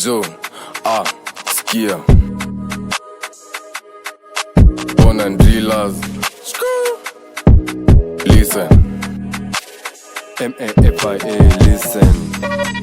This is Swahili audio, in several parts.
Zo, skia Born and drillers. Listen M-A-F-I-A, listen.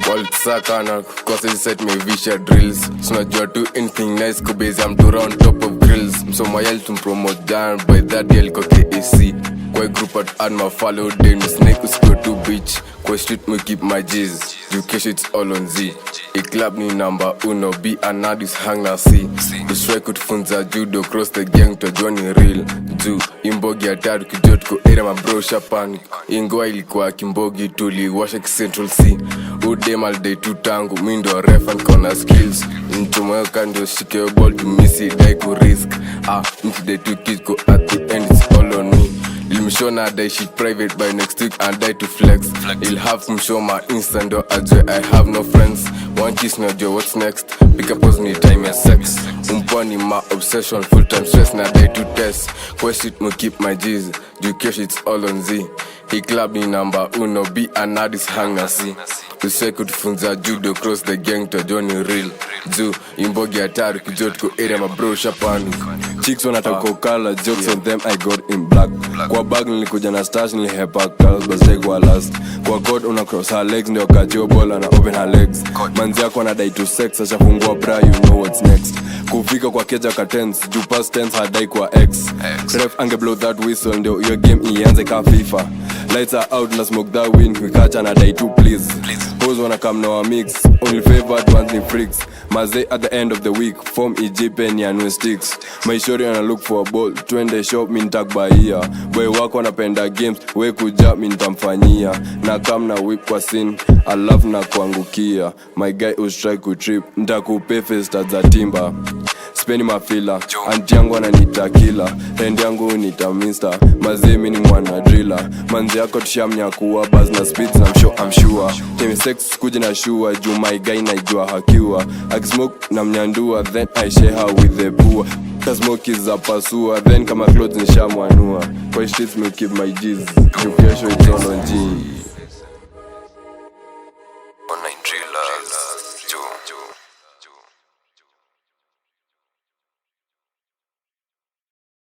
Walksakana, cause they set me visha drills. Snajua to anything nice, ko busy I'm to round top of grills. Msomayel to promote down by that deal ko KAC. Kwa group at Adma follow then snake go to beach. Kwa street me keep my G's. You cash it's all on Z. A club ni number uno, B and Nadis hang na C. Destroy kutufunza judo, cross the gang to join real. Juu, imbogi atari kujot ko area my bro shapani. Ingoa ilikuwa kimbogi tuli, washa Central C. Udem all day tu tangu, mindo ref and corner skills. Nchumoyo kandio shike your ball to miss it, die ku risk. Into the two kids go at the end, it's all on me. Ilmshona die shit private by next week and die to flex. He'll have him show my instant or I have no friends. One kiss no joy, what's next? Pick up pose me time and sex. Umponi my obsession, full time stress na die to test. Question me keep my G's. You cash it's all on Z. He club ni number uno, B and Nadis hang na C. Usai kutufunza judo, cross the gang to join real. Juu, imbogi atari kujot ko area my bro shapani. Chicks wanataka color, jokes on them I got in black. Kwa bag nilikuja na stash nilihepa colors but they kwa last. Kwa code una cross her legs ndio kajio bola na open her legs. Manzi yako anadai to sex ashafungua bra you know what's next. Kufika kwa keja ka tense, juu past tense hadai kwa X. Ref ange blow that whistle ndio your game ianze ka FIFA. Lights are out na smoke that wind we catch and I too please. Hoes wanna come now a mix, only favored ones ni freaks. Maze at the end of the week, form Egyptian and sticks. My shorty wanna look for a ball, twende shop mi nitakbahia. Boy wako wanapenda games, we kuja mi nitamfanyia. Na kam na whip kwa scene, I love na kuangukia. My guy who's try kutrip, nitakupe festa za timba. Speni mafila, anti yangu ananita killer. Hand yangu nita mister, maze mi ni mwana driller. Manzi yako tushamnyakuwa, buzz na speeds I'm sure. Temi sex kuji na shua, juu my guy naijua hakiwa. Akismoke na mnyandua, then I share her with the poor. Kasmoke is a pasua, then kama clothes nishamwanua. Kwa streets me keep my G's, juu kesho it's all on G.